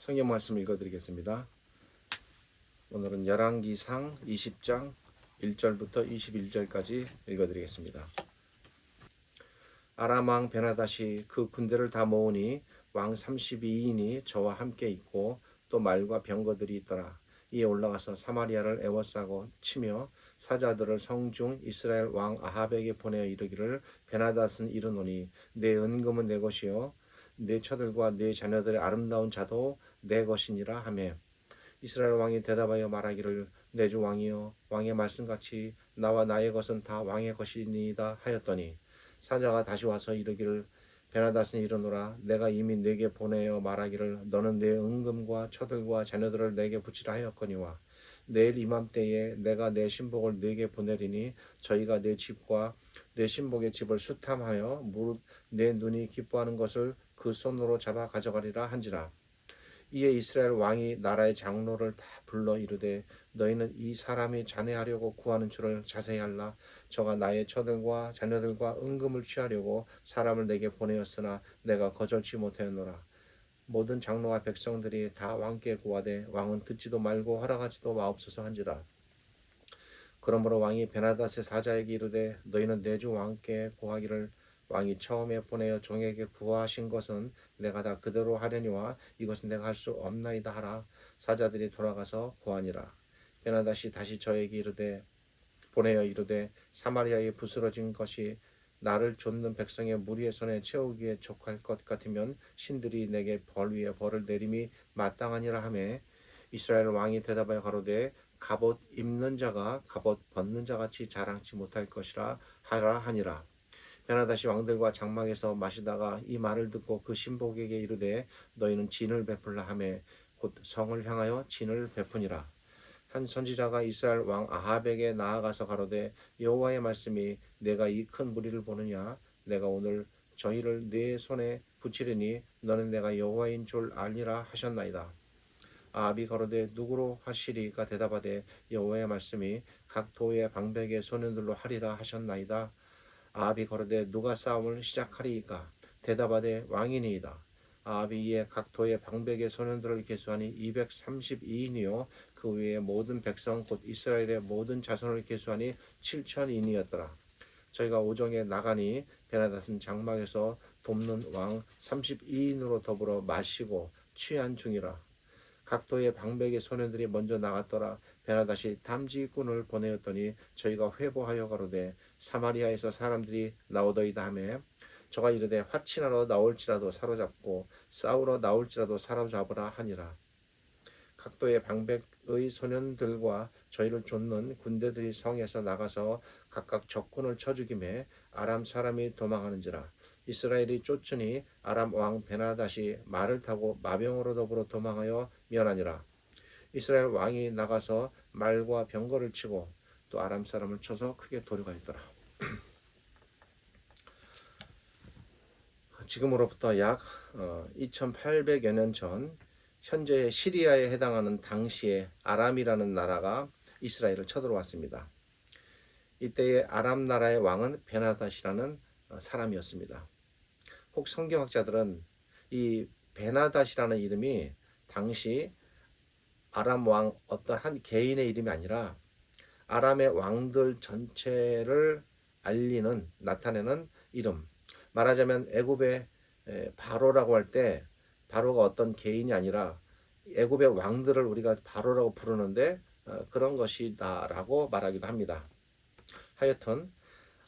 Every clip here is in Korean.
성경 말씀 읽어드리겠습니다. 오늘은 열왕기상 20장 1절부터 21절까지 읽어드리겠습니다. 아람 왕 베나닷이 그 군대를 다 모으니 왕 32인이 저와 함께 있고 또 말과 병거들이 있더라. 이에 올라가서 사마리아를 에워싸고 치며 사자들을 성중 이스라엘 왕 아합에게 보내어 이르기를 베나닷은 이르노니 내 은금은 내 것이요 내 처들과 내 자녀들의 아름다운 자도 내 것이니라 하매 이스라엘 왕이 대답하여 말하기를 내 주 왕이여 왕의 말씀같이 나와 나의 것은 다 왕의 것이니이다 하였더니 사자가 다시 와서 이르기를 베나닷은 이르노라 내가 이미 내게 보내어 말하기를 너는 내 은금과 처들과 자녀들을 내게 붙이라 하였거니와 내일 이맘때에 내가 내 신복을 내게 보내리니 저희가 내 집과 내 신복의 집을 수탐하여 무릇 내 눈이 기뻐하는 것을 그 손으로 잡아 가져가리라 한지라. 이에 이스라엘 왕이 나라의 장로를 다 불러 이르되 너희는 이 사람이 잔해하려고 구하는 줄을 자세히 알라. 저가 나의 처들과 자녀들과 은금을 취하려고 사람을 내게 보내었으나 내가 거절치 못하였노라. 모든 장로와 백성들이 다 왕께 구하되 왕은 듣지도 말고 허락하지도 마옵소서 한지라. 그러므로 왕이 베나닷의 사자에게 이르되 너희는 내 주 왕께 구하기를 왕이 처음에 보내어 종에게 구하신 것은 내가 다 그대로 하려니와 이것은 내가 할 수 없나이다 하라. 사자들이 돌아가서 구하니라. 베나닷이 다시 저에게 보내어 이르되 사마리아에 부스러진 것이 나를 좇는 백성의 무리의 손에 채우기에 족할 것 같으면 신들이 내게 벌 위에 벌을 내림이 마땅하니라 하매 이스라엘 왕이 대답하여 가로되 갑옷 입는 자가 갑옷 벗는 자같이 자랑치 못할 것이라 하라 하니라. 베나닷이 왕들과 장막에서 마시다가 이 말을 듣고 그 신복에게 이르되 너희는 진을 베풀라 하매 곧 성을 향하여 진을 베푸니라. 한 선지자가 이스라엘 왕 아합에게 나아가서 가로되 여호와의 말씀이 내가 이 큰 무리를 보느냐 내가 오늘 저희를 네 손에 붙이리니 너는 내가 여호와인 줄 알리라 하셨나이다. 아합이 가로되 누구로 하시리가 대답하되 여호와의 말씀이 각 도의 방백의 소년들로 하리라 하셨나이다. 아합이 가로되 누가 싸움을 시작하리이까 대답하되 왕이니이다. 아합이 이에 각 도의 방백의 소년들을 계수하니 232인이요 그 외에 모든 백성 곧 이스라엘의 모든 자손을 계수하니 7,000인이었더라. 저희가 오정에 나가니 베나닷은 장막에서 돕는 왕 32인으로 더불어 마시고 취한 중이라. 각 도의 방백의 소년들이 먼저 나갔더라. 베나닷이 탐지꾼을 보내었더니 저희가 회보하여 가로되 사마리아에서 사람들이 나오더이다 하매 저가 이르되 화친하러 나올지라도 사로잡고 싸우러 나올지라도 사로잡으라 하니라. 각 도의 방백의 소년들과 저희를 좇는 군대들이 성에서 나가서 각각 적군을 쳐 죽이매 아람 사람이 도망하는지라. 이스라엘이 쫓으니 아람 왕 베나닷이 말을 타고 마병으로 더불어 도망하여 면하니라. 이스라엘 왕이 나가서 말과 병거를 치고 또 아람 사람을 쳐서 크게 도륙하였더라. 지금으로부터 약 2800여 년 전 현재의 시리아에 해당하는 당시의 아람이라는 나라가 이스라엘을 쳐들어왔습니다. 이때의 아람 나라의 왕은 베나닷이라는 사람이었습니다. 혹 성경학자들은 이 베나닷이라는 이름이 당시 아람 왕 어떤 한 개인의 이름이 아니라 아람의 왕들 전체를 나타내는 이름, 말하자면 애굽의 바로라고 할 때 바로가 어떤 개인이 아니라 애굽의 왕들을 우리가 바로라고 부르는데 그런 것이다라고 말하기도 합니다. 하여튼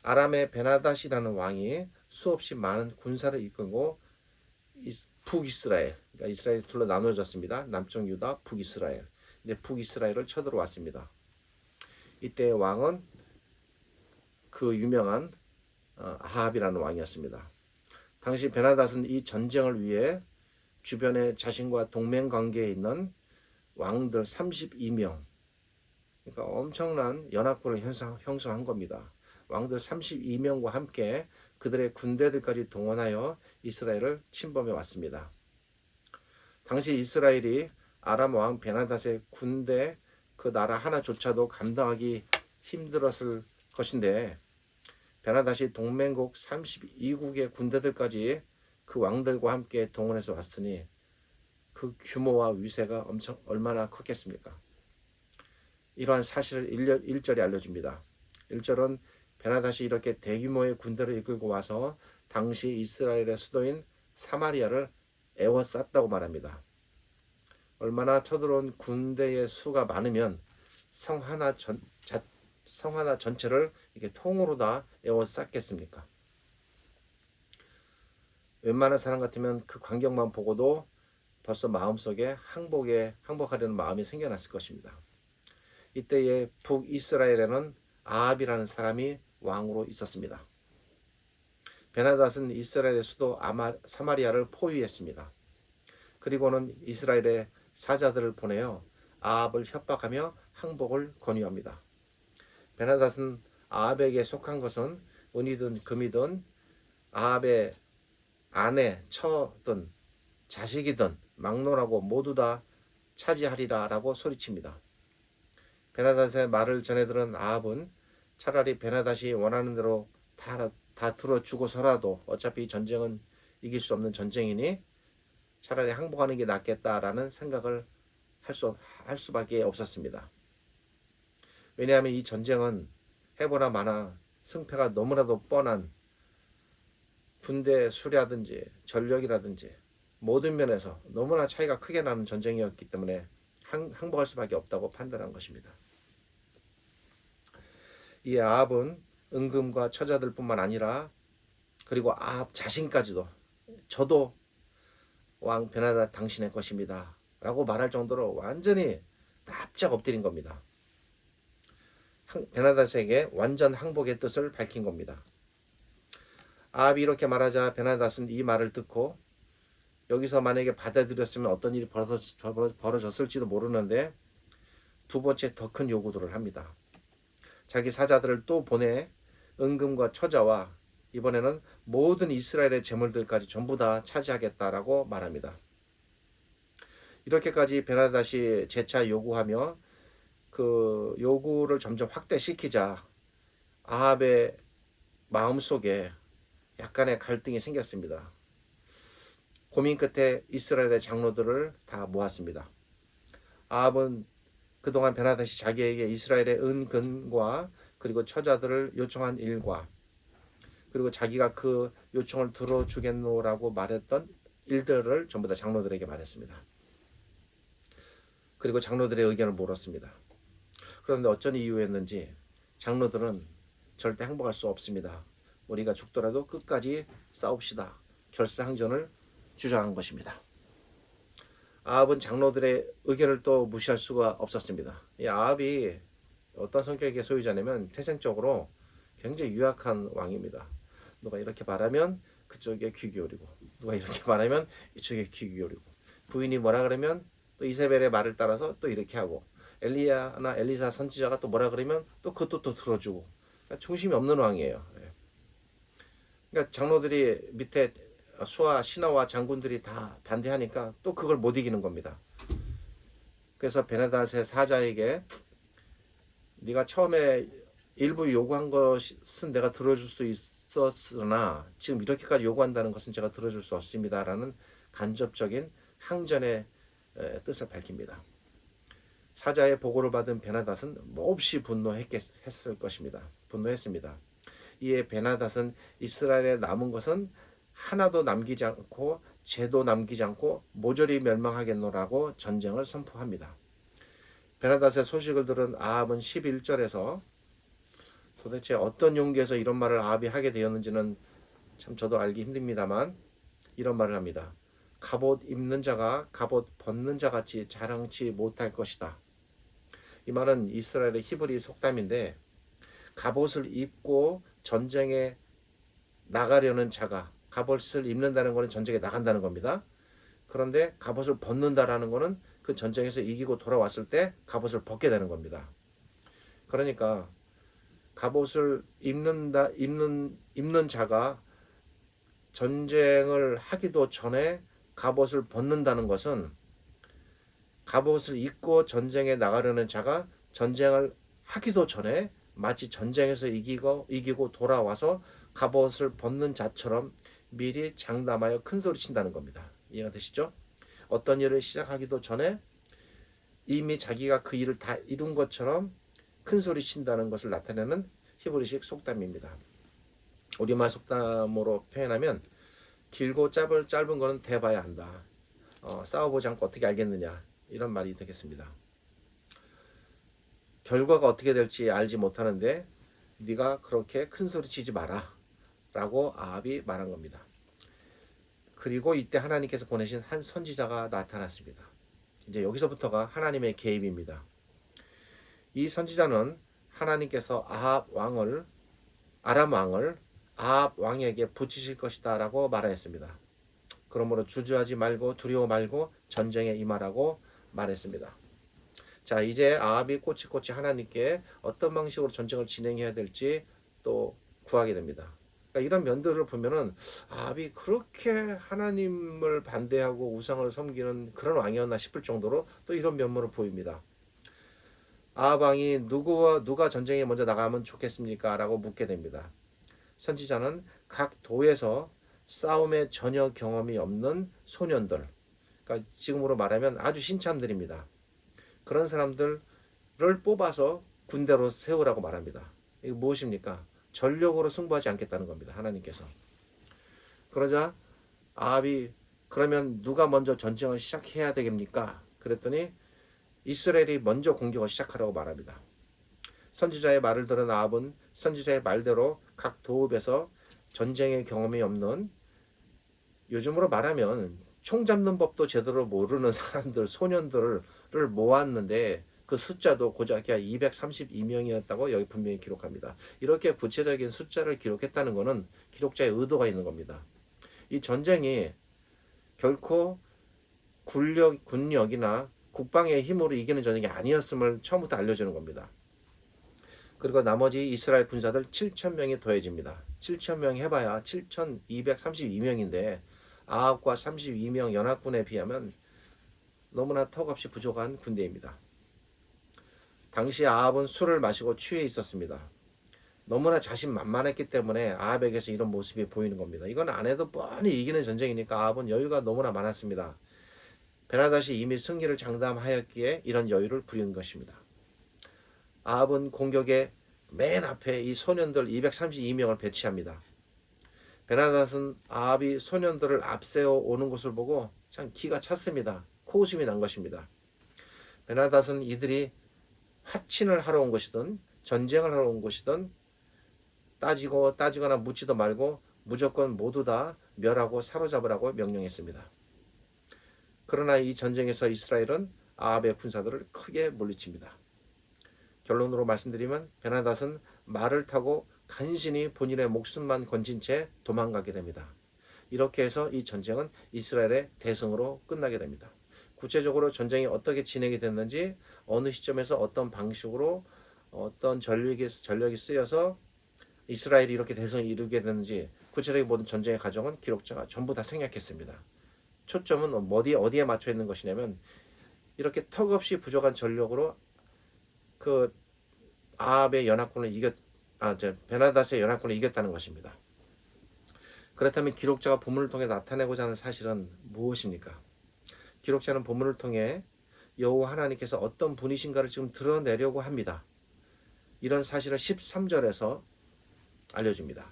아람의 베나닷이라는 왕이 수없이 많은 군사를 이끌고 북이스라엘, 그러니까 이스라엘이 둘로 나눠졌습니다. 남쪽 유다, 북이스라엘. 근데 북이스라엘을 쳐들어왔습니다. 이때의 왕은 그 유명한 아합이라는 왕이었습니다. 당시 베나닷은 이 전쟁을 위해 주변에 자신과 동맹 관계에 있는 왕들 32명, 그러니까 엄청난 연합군을 형성한 겁니다. 왕들 32명과 함께 그들의 군대들까지 동원하여 이스라엘을 침범해 왔습니다. 당시 이스라엘이 아람 왕 베나닷의 군대 그 나라 하나조차도 감당하기 힘들었을 것인데 베나닷이 동맹국 32국의 군대들까지 그 왕들과 함께 동원해서 왔으니 그 규모와 위세가 얼마나 컸겠습니까? 이러한 사실을 1절에 알려줍니다. 1절은 베나다시 이렇게 대규모의 군대를 이끌고 와서 당시 이스라엘의 수도인 사마리아를 에워쌌다고 말합니다. 얼마나 쳐들어온 군대의 수가 많으면 성 하나 전체를 이렇게 통으로 다 에워쌌겠습니까? 웬만한 사람 같으면 그 광경만 보고도 벌써 마음속에 항복하려는 마음이 생겨났을 것입니다. 이때의 북이스라엘에는 아합이라는 사람이 왕으로 있었습니다. 베나닷은 이스라엘의 수도 사마리아를 포위했습니다. 그리고는 이스라엘의 사자들을 보내어 아합을 협박하며 항복을 권유합니다. 베나닷은 아합에게 속한 것은 은이든 금이든 아합의 아내, 처든 자식이든 막론하고 모두 다 차지하리라 라고 소리칩니다. 베나닷의 말을 전해 들은 아합은 차라리 베나닷이 원하는 대로 다 들어주고서라도 어차피 전쟁은 이길 수 없는 전쟁이니 차라리 항복하는 게 낫겠다라는 생각을 할 수밖에 없었습니다. 왜냐하면 이 전쟁은 해보나 마나 승패가 너무나도 뻔한 군대 수라든지 전력이라든지 모든 면에서 너무나 차이가 크게 나는 전쟁이었기 때문에 항복할 수밖에 없다고 판단한 것입니다. 이 아합은 은금과 처자들뿐만 아니라 그리고 아합 자신까지도 저도 왕 베나닷 당신의 것입니다 라고 말할 정도로 완전히 납작 엎드린 겁니다. 베나닷에게 완전 항복의 뜻을 밝힌 겁니다. 아합이 이렇게 말하자 베나닷은 이 말을 듣고 여기서 만약에 받아들였으면 어떤 일이 벌어졌을지도 모르는데 두 번째 더 큰 요구들을 합니다. 자기 사자들을 또 보내 은금과 처자와 이번에는 모든 이스라엘의 재물들까지 전부 다 차지하겠다라고 말합니다. 이렇게까지 베나닷이 재차 요구하며 그 요구를 점점 확대시키자 아합의 마음속에 약간의 갈등이 생겼습니다. 고민 끝에 이스라엘의 장로들을 다 모았습니다. 아합은 그동안 베나닷이 자기에게 이스라엘의 은근과 그리고 처자들을 요청한 일과 그리고 자기가 그 요청을 들어주겠노라고 말했던 일들을 전부 다 장로들에게 말했습니다. 그리고 장로들의 의견을 물었습니다. 그런데 어쩐 이유였는지 장로들은 절대 항복할 수 없습니다. 우리가 죽더라도 끝까지 싸웁시다. 결사항전을 주장한 것입니다. 아합은 장로들의 의견을 또 무시할 수가 없었습니다. 이 아합이 어떤 성격의 소유자냐면 태생적으로 굉장히 유약한 왕입니다. 누가 이렇게 말하면 그쪽에 귀 기울이고 누가 이렇게 말하면 이쪽에 귀 기울이고 부인이 뭐라 그러면 또 이세벨의 말을 따라서 또 이렇게 하고 엘리야나 엘리사 선지자가 또 뭐라 그러면 또 그것도 또 들어주고 그러니까 중심이 없는 왕이에요. 그러니까 장로들이 밑에 수하 신하와 장군들이 다 반대하니까 또 그걸 못 이기는 겁니다. 그래서 베나닷의 사자에게 네가 처음에 일부 요구한 것은 내가 들어줄 수 있었으나 지금 이렇게까지 요구한다는 것은 제가 들어줄 수 없습니다 라는 간접적인 항전의 뜻을 밝힙니다. 사자의 보고를 받은 베나닷은 몹시 분노했을 것입니다. 분노했습니다. 이에 베나닷은 이스라엘에 남은 것은 하나도 남기지 않고 재도 남기지 않고 모조리 멸망하겠노라고 전쟁을 선포합니다. 베나닷의 소식을 들은 아합은 11절에서 도대체 어떤 용기에서 이런 말을 아합이 하게 되었는지는 참 저도 알기 힘듭니다만 이런 말을 합니다. 갑옷 입는 자가 갑옷 벗는 자 같이 자랑치 못할 것이다. 이 말은 이스라엘의 히브리 속담인데 갑옷을 입고 전쟁에 나가려는 자가 갑옷을 입는다는 것은 전쟁에 나간다는 겁니다. 그런데 갑옷을 벗는다라는 것은 그 전쟁에서 이기고 돌아왔을 때 갑옷을 벗게 되는 겁니다. 그러니까 갑옷을 입는 자가 전쟁을 하기도 전에 갑옷을 벗는다는 것은 갑옷을 입고 전쟁에 나가려는 자가 전쟁을 하기도 전에 마치 전쟁에서 이기고 돌아와서 갑옷을 벗는 자처럼 미리 장담하여 큰 소리 친다는 겁니다. 이해가 되시죠? 어떤 일을 시작하기도 전에 이미 자기가 그 일을 다 이룬 것처럼 큰 소리 친다는 것을 나타내는 히브리식 속담입니다. 우리말 속담으로 표현하면 길고 짧은 거는 대봐야 한다. 싸워보지 않고 어떻게 알겠느냐, 이런 말이 되겠습니다. 결과가 어떻게 될지 알지 못하는데 네가 그렇게 큰 소리 치지 마라 라고 아합이 말한 겁니다. 그리고 이때 하나님께서 보내신 한 선지자가 나타났습니다. 이제 여기서부터가 하나님의 개입입니다. 이 선지자는 하나님께서 아람 왕을 아합 왕에게 붙이실 것이다 라고 말하였습니다. 그러므로 주저하지 말고 두려워 말고 전쟁에 임하라고 말했습니다. 자, 이제 아합이 꼬치꼬치 하나님께 어떤 방식으로 전쟁을 진행해야 될지 또 구하게 됩니다. 그러니까 이런 면들을 보면은 아합이 그렇게 하나님을 반대하고 우상을 섬기는 그런 왕이었나 싶을 정도로 또 이런 면모를 보입니다. 아합 왕이 누가 전쟁에 먼저 나가면 좋겠습니까? 라고 묻게 됩니다. 선지자는 각 도에서 싸움에 전혀 경험이 없는 소년들, 그러니까 지금으로 말하면 아주 신참들입니다. 그런 사람들을 뽑아서 군대로 세우라고 말합니다. 이게 무엇입니까? 전력으로 승부하지 않겠다는 겁니다. 하나님께서. 그러자 아합이 그러면 누가 먼저 전쟁을 시작해야 되겠습니까? 그랬더니 이스라엘이 먼저 공격을 시작하라고 말합니다. 선지자의 말을 들은 아합은 선지자의 말대로 각 도읍에서 전쟁의 경험이 없는, 요즘으로 말하면 총 잡는 법도 제대로 모르는 사람들, 소년들을 모았는데 그 숫자도 고작이야 232명이었다고 여기 분명히 기록합니다. 이렇게 구체적인 숫자를 기록했다는 것은 기록자의 의도가 있는 겁니다. 이 전쟁이 결코 군력이나 국방의 힘으로 이기는 전쟁이 아니었음을 처음부터 알려주는 겁니다. 그리고 나머지 이스라엘 군사들 7,000명이 더해집니다. 7,000명 해봐야 7,232명인데 아합과 32명 연합군에 비하면 너무나 턱없이 부족한 군대입니다. 당시 아합은 술을 마시고 취해 있었습니다. 너무나 자신만만했기 때문에 아합에게서 이런 모습이 보이는 겁니다. 이건 안 해도 뻔히 이기는 전쟁이니까 아합은 여유가 너무나 많았습니다. 베나닷이 이미 승리를 장담하였기에 이런 여유를 부리는 것입니다. 아합은 공격의 맨 앞에 이 소년들 232명을 배치합니다. 베나닷은 아합이 소년들을 앞세워 오는 것을 보고 참 기가 찼습니다. 코웃음이 난 것입니다. 베나닷은 이들이 화친을 하러 온 것이든 전쟁을 하러 온 것이든 따지거나 묻지도 말고 무조건 모두 다 멸하고 사로잡으라고 명령했습니다. 그러나 이 전쟁에서 이스라엘은 아합의 군사들을 크게 물리칩니다. 결론으로 말씀드리면 베나닷은 말을 타고 간신히 본인의 목숨만 건진 채 도망가게 됩니다. 이렇게 해서 이 전쟁은 이스라엘의 대승으로 끝나게 됩니다. 구체적으로 전쟁이 어떻게 진행이 됐는지, 어느 시점에서 어떤 방식으로 어떤 전력이 쓰여서 이스라엘이 이렇게 대승을 이루게 됐는지 구체적인 모든 전쟁의 과정은 기록자가 전부 다 생략했습니다. 초점은 어디에 맞춰 있는 것이냐면 이렇게 턱없이 부족한 전력으로 그 아합의 연합군을 베나닷의 연합군을 이겼다는 것입니다. 그렇다면 기록자가 본문을 통해 나타내고자 하는 사실은 무엇입니까? 기록자는 본문을 통해 여호와 하나님께서 어떤 분이신가를 지금 드러내려고 합니다. 이런 사실을 13절에서 알려줍니다.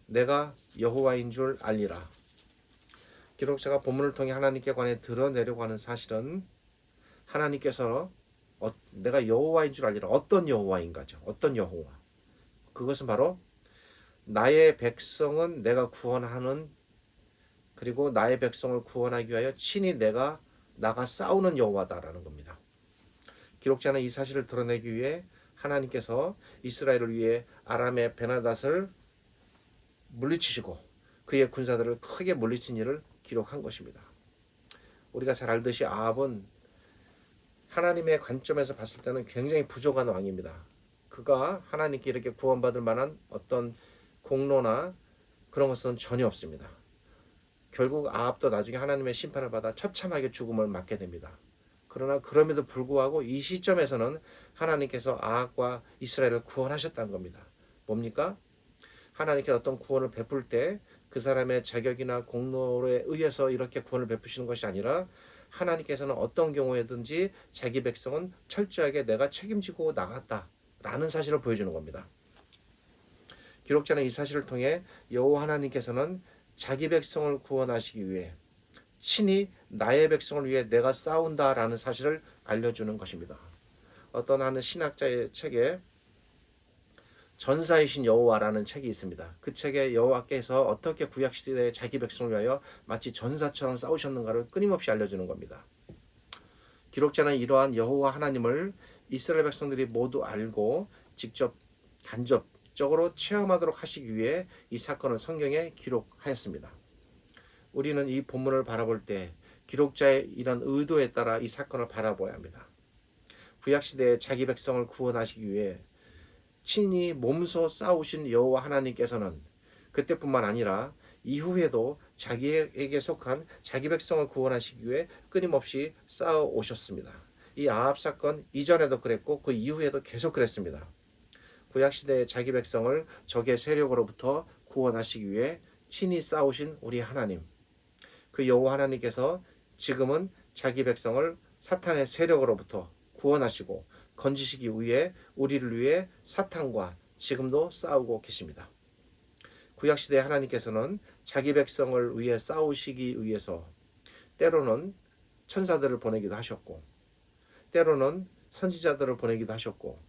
내가 여호와인 줄 알리라. 기록자가 본문을 통해 하나님께 관해 드러내려고 하는 사실은 하나님께서 내가 여호와인 줄 알리라. 어떤 여호와인가죠? 어떤 여호와? 그것은 바로 나의 백성은 내가 구원하는, 그리고 나의 백성을 구원하기 위하여 친히 내가 나가 싸우는 여호와다라는 겁니다. 기록자는 이 사실을 드러내기 위해 하나님께서 이스라엘을 위해 아람의 베나닷을 물리치시고 그의 군사들을 크게 물리친 일을 기록한 것입니다. 우리가 잘 알듯이 아합은 하나님의 관점에서 봤을 때는 굉장히 부족한 왕입니다. 그가 하나님께 이렇게 구원받을 만한 어떤 공로나 그런 것은 전혀 없습니다. 결국 아합도 나중에 하나님의 심판을 받아 처참하게 죽음을 맞게 됩니다. 그러나 그럼에도 불구하고 이 시점에서는 하나님께서 아합과 이스라엘을 구원하셨다는 겁니다. 뭡니까? 하나님께서 어떤 구원을 베풀 때 그 사람의 자격이나 공로에 의해서 이렇게 구원을 베푸시는 것이 아니라 하나님께서는 어떤 경우에든지 자기 백성은 철저하게 내가 책임지고 나갔다라는 사실을 보여주는 겁니다. 기록자는 이 사실을 통해 여호와 하나님께서는 자기 백성을 구원하시기 위해 친히 나의 백성을 위해 내가 싸운다라는 사실을 알려주는 것입니다. 어떤 한 신학자의 책에 전사이신 여호와라는 책이 있습니다. 그 책에 여호와께서 어떻게 구약시대에 자기 백성을 위하여 마치 전사처럼 싸우셨는가를 끊임없이 알려주는 겁니다. 기록자는 이러한 여호와 하나님을 이스라엘 백성들이 모두 알고 직접 간접적으로 체험하도록 하시기 위해 이 사건을 성경에 기록하였습니다. 우리는 이 본문을 바라볼 때 기록자의 이런 의도에 따라 이 사건을 바라봐야 합니다. 구약시대에 자기 백성을 구원하시기 위해 친히 몸소 싸우신 여호와 하나님께서는 그때뿐만 아니라 이후에도 자기에게 속한 자기 백성을 구원하시기 위해 끊임없이 싸워 오셨습니다. 이 아합 사건 이전에도 그랬고 그 이후에도 계속 그랬습니다. 구약시대의 자기 백성을 적의 세력으로부터 구원하시기 위해 친히 싸우신 우리 하나님, 그 여호와 하나님께서 지금은 자기 백성을 사탄의 세력으로부터 구원하시고 건지시기 위해 우리를 위해 사탄과 지금도 싸우고 계십니다. 구약시대 하나님께서는 자기 백성을 위해 싸우시기 위해서 때로는 천사들을 보내기도 하셨고 때로는 선지자들을 보내기도 하셨고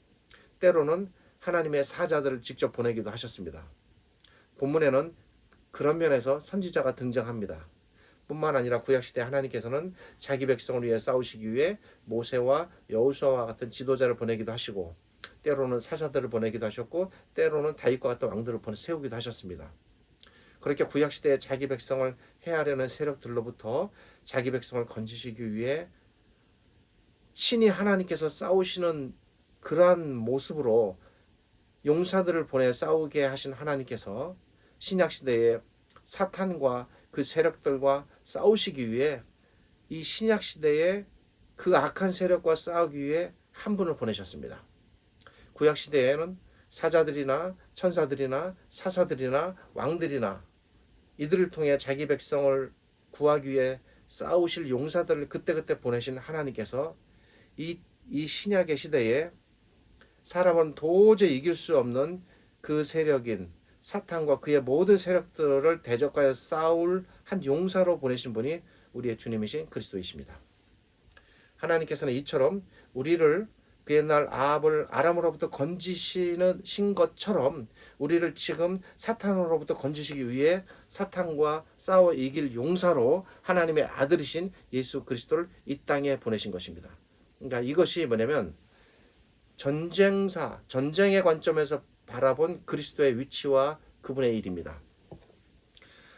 때로는 하나님의 사자들을 직접 보내기도 하셨습니다. 본문에는 그런 면에서 선지자가 등장합니다. 뿐만 아니라 구약시대 하나님께서는 자기 백성을 위해 싸우시기 위해 모세와 여호수아와 같은 지도자를 보내기도 하시고 때로는 사자들을 보내기도 하셨고 때로는 다윗과 같은 왕들을 세우기도 하셨습니다. 그렇게 구약시대에 자기 백성을 해하려는 세력들로부터 자기 백성을 건지시기 위해 친히 하나님께서 싸우시는 그러한 모습으로 용사들을 보내 싸우게 하신 하나님께서 신약시대에 사탄과 그 세력들과 싸우시기 위해 이 신약시대에 그 악한 세력과 싸우기 위해 한 분을 보내셨습니다. 구약시대에는 사자들이나 천사들이나 사사들이나 왕들이나 이들을 통해 자기 백성을 구하기 위해 싸우실 용사들을 그때그때 보내신 하나님께서 이 신약의 시대에 사람은 도저히 이길 수 없는 그 세력인 사탄과 그의 모든 세력들을 대적하여 싸울 한 용사로 보내신 분이 우리의 주님이신 그리스도이십니다. 하나님께서는 이처럼 우리를 그 옛날 아합을 아람으로부터 건지시는 것처럼 우리를 지금 사탄으로부터 건지시기 위해 사탄과 싸워 이길 용사로 하나님의 아들이신 예수 그리스도를 이 땅에 보내신 것입니다. 그러니까 이것이 뭐냐면 전쟁의 관점에서 바라본 그리스도의 위치와 그분의 일입니다.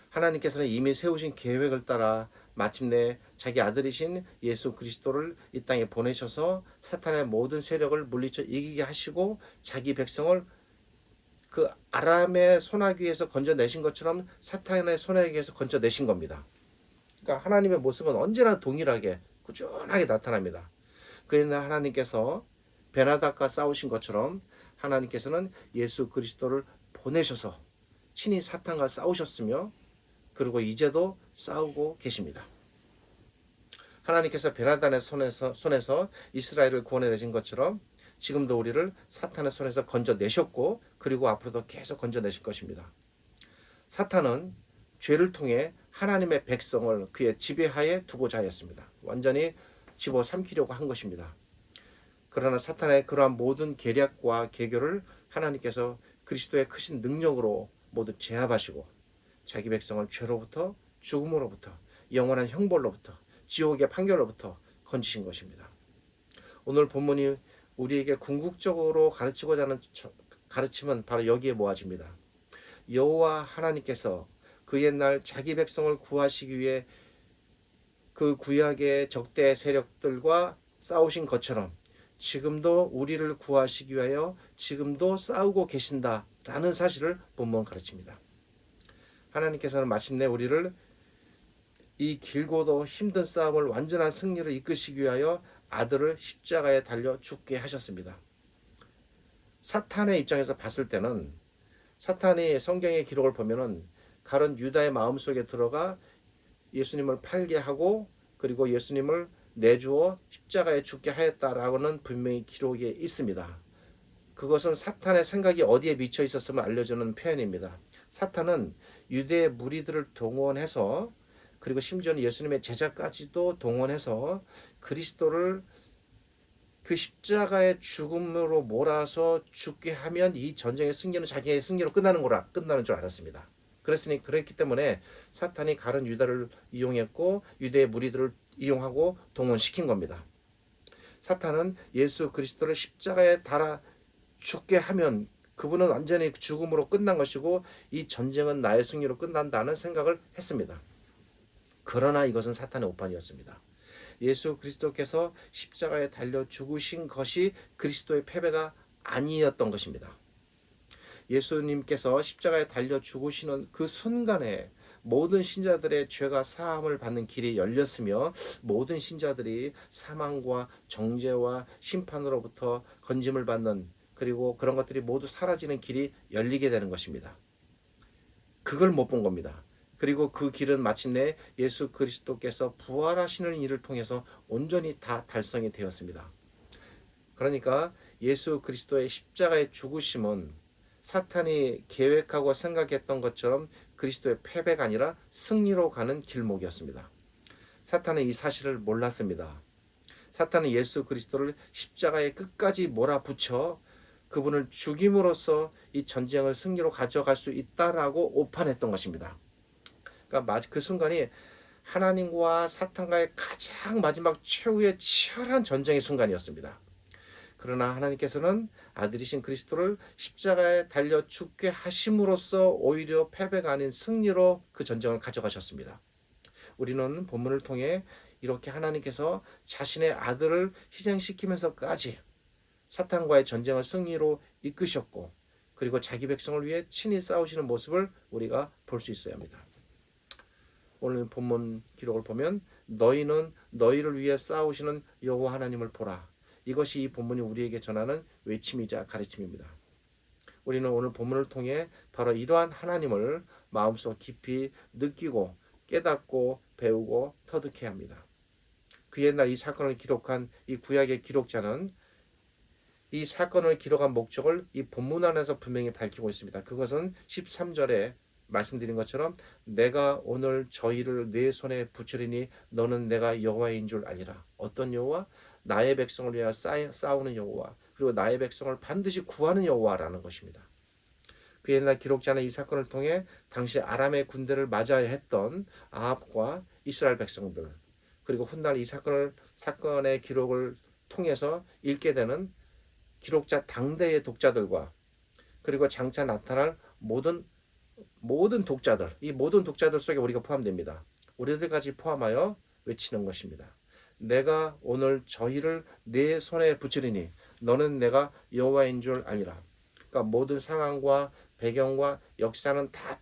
하나님께서는 이미 세우신 계획을 따라 마침내 자기 아들이신 예수 그리스도를 이 땅에 보내셔서 사탄의 모든 세력을 물리쳐 이기게 하시고 자기 백성을 그 아람의 소나기에서 건져내신 것처럼 사탄의 소나기에서 건져내신 겁니다. 그러니까 하나님의 모습은 언제나 동일하게 꾸준하게 나타납니다. 그 옛날 하나님께서 베나닥과 싸우신 것처럼 하나님께서는 예수 그리스도를 보내셔서 친히 사탄과 싸우셨으며 그리고 이제도 싸우고 계십니다. 하나님께서 베나단의 손에서 이스라엘을 구원해내신 것처럼 지금도 우리를 사탄의 손에서 건져내셨고 그리고 앞으로도 계속 건져내실 것입니다. 사탄은 죄를 통해 하나님의 백성을 그의 지배하에 두고자 하였습니다. 완전히 집어삼키려고 한 것입니다. 그러나 사탄의 그러한 모든 계략과 계교를 하나님께서 그리스도의 크신 능력으로 모두 제압하시고 자기 백성을 죄로부터 죽음으로부터 영원한 형벌로부터 지옥의 판결로부터 건지신 것입니다. 오늘 본문이 우리에게 궁극적으로 가르치고자 하는 가르침은 바로 여기에 모아집니다. 여호와 하나님께서 그 옛날 자기 백성을 구하시기 위해 그 구약의 적대 세력들과 싸우신 것처럼 지금도 우리를 구하시기 위하여 지금도 싸우고 계신다라는 사실을 본문은 가르칩니다. 하나님께서는 마침내 우리를 이 길고도 힘든 싸움을 완전한 승리를 이끄시기 위하여 아들을 십자가에 달려 죽게 하셨습니다. 사탄의 입장에서 봤을 때는 사탄이 성경의 기록을 보면은 가론 유다의 마음속에 들어가 예수님을 팔게 하고 그리고 예수님을 내주어 십자가에 죽게 하였다라고는 분명히 기록에 있습니다. 그것은 사탄의 생각이 어디에 미쳐 있었음을 알려주는 표현입니다. 사탄은 유대의 무리들을 동원해서, 그리고 심지어는 예수님의 제자까지도 동원해서 그리스도를 그 십자가의 죽음으로 몰아서 죽게 하면 이 전쟁의 승리는 자기의 승리로 끝나는 줄 알았습니다. 그랬기 때문에 사탄이 가룟 유다를 이용했고 유대의 무리들을 이용하고 동원시킨 겁니다. 사탄은 예수 그리스도를 십자가에 달아 죽게 하면 그분은 완전히 죽음으로 끝난 것이고 이 전쟁은 나의 승리로 끝난다는 생각을 했습니다. 그러나 이것은 사탄의 오판이었습니다. 예수 그리스도께서 십자가에 달려 죽으신 것이 그리스도의 패배가 아니었던 것입니다. 예수님께서 십자가에 달려 죽으시는 그 순간에 모든 신자들의 죄가 사함을 받는 길이 열렸으며 모든 신자들이 사망과 정죄와 심판으로부터 건짐을 받는, 그리고 그런 것들이 모두 사라지는 길이 열리게 되는 것입니다. 그걸 못 본 겁니다. 그리고 그 길은 마침내 예수 그리스도께서 부활하시는 일을 통해서 온전히 다 달성이 되었습니다. 그러니까 예수 그리스도의 십자가의 죽으심은 사탄이 계획하고 생각했던 것처럼 그리스도의 패배가 아니라 승리로 가는 길목이었습니다. 사탄은 이 사실을 몰랐습니다. 사탄은 예수 그리스도를 십자가에 끝까지 몰아붙여 그분을 죽임으로써 이 전쟁을 승리로 가져갈 수 있다라고 오판했던 것입니다. 그러니까 그 순간이 하나님과 사탄과의 가장 마지막 최후의 치열한 전쟁의 순간이었습니다. 그러나 하나님께서는 아들이신 그리스도를 십자가에 달려 죽게 하심으로써 오히려 패배가 아닌 승리로 그 전쟁을 가져가셨습니다. 우리는 본문을 통해 이렇게 하나님께서 자신의 아들을 희생시키면서까지 사탄과의 전쟁을 승리로 이끄셨고, 그리고 자기 백성을 위해 친히 싸우시는 모습을 우리가 볼 수 있어야 합니다. 오늘 본문 기록을 보면 너희는 너희를 위해 싸우시는 여호와 하나님을 보라. 이것이 이 본문이 우리에게 전하는 외침이자 가르침입니다. 우리는 오늘 본문을 통해 바로 이러한 하나님을 마음속 깊이 느끼고 깨닫고 배우고 터득해야 합니다. 그 옛날 이 사건을 기록한 이 구약의 기록자는 이 사건을 기록한 목적을 이 본문 안에서 분명히 밝히고 있습니다. 그것은 13절에 말씀드린 것처럼 내가 오늘 저희를 내 손에 붙이리니 너는 내가 여호와인 줄 알리라. 어떤 여호와? 나의 백성을 위하여 싸우는 여호와, 그리고 나의 백성을 반드시 구하는 여호와라는 것입니다. 그 옛날 기록자는 이 사건을 통해 당시 아람의 군대를 맞아야 했던 아합과 이스라엘 백성들, 그리고 훗날 이 사건의 기록을 통해서 읽게 되는 기록자 당대의 독자들과, 그리고 장차 나타날 모든 독자들, 이 모든 독자들 속에 우리가 포함됩니다. 우리들까지 포함하여 외치는 것입니다. 내가 오늘 저희를 내 손에 붙이리니 너는 내가 여호와인 줄 알리라. 그러니까 모든 상황과 배경과 역사는 다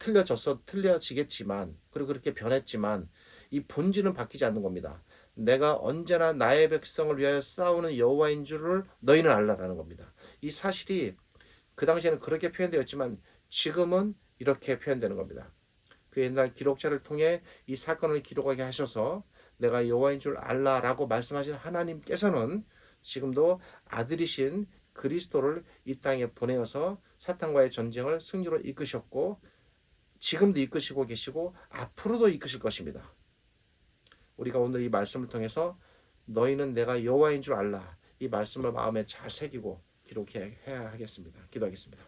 틀려지겠지만, 그리고 그렇게 변했지만 이 본질은 바뀌지 않는 겁니다. 내가 언제나 나의 백성을 위하여 싸우는 여호와인 줄을 너희는 알라라는 겁니다. 이 사실이 그 당시에는 그렇게 표현되었지만 지금은 이렇게 표현되는 겁니다. 그 옛날 기록자를 통해 이 사건을 기록하게 하셔서 내가 여호와인 줄 알라라고 말씀하신 하나님께서는 지금도 아들이신 그리스도를 이 땅에 보내어서 사탄과의 전쟁을 승리로 이끄셨고, 지금도 이끄시고 계시고 앞으로도 이끄실 것입니다. 우리가 오늘 이 말씀을 통해서 너희는 내가 여호와인 줄 알라, 이 말씀을 마음에 잘 새기고 기록해야 하겠습니다. 기도하겠습니다.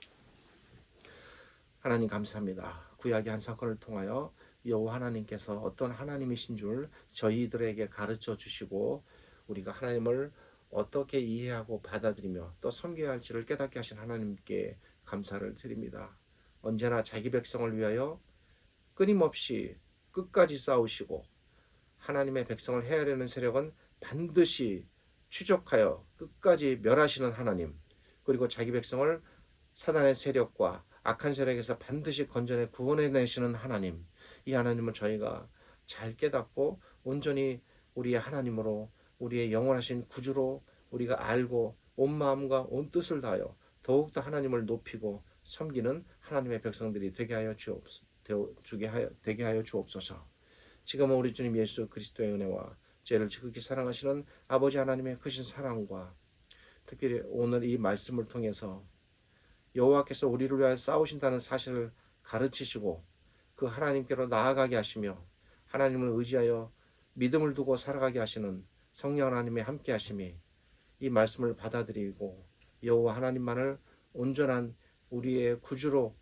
하나님 감사합니다. 구약의 한 사건을 통하여 여호와 하나님께서 어떤 하나님이신 줄 저희들에게 가르쳐 주시고 우리가 하나님을 어떻게 이해하고 받아들이며 또 섬겨야 할지를 깨닫게 하신 하나님께 감사를 드립니다. 언제나 자기 백성을 위하여 끊임없이 끝까지 싸우시고 하나님의 백성을 헤아리는 세력은 반드시 추적하여 끝까지 멸하시는 하나님, 그리고 자기 백성을 사단의 세력과 악한 세력에서 반드시 건져내 구원해내시는 하나님, 이 하나님을 저희가 잘 깨닫고 온전히 우리의 하나님으로, 우리의 영원하신 구주로 우리가 알고 온 마음과 온 뜻을 다하여 더욱더 하나님을 높이고 섬기는 하나님의 백성들이 되게 하여 주옵소서. 지금은 우리 주님 예수 그리스도의 은혜와 죄를 지극히 사랑하시는 아버지 하나님의 크신 사랑과 특별히 오늘 이 말씀을 통해서 여호와께서 우리를 위하여 싸우신다는 사실을 가르치시고 그 하나님께로 나아가게 하시며 하나님을 의지하여 믿음을 두고 살아가게 하시는 성령 하나님의 함께 하심이 이 말씀을 받아들이고 여호와 하나님만을 온전한 우리의 구주로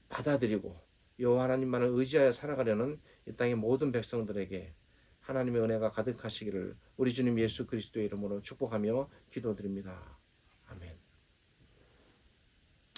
받아들이고 여호와 하나님만을 의지하여 살아가려는 이 땅의 모든 백성들에게 하나님의 은혜가 가득하시기를 우리 주님 예수 그리스도의 이름으로 축복하며 기도드립니다.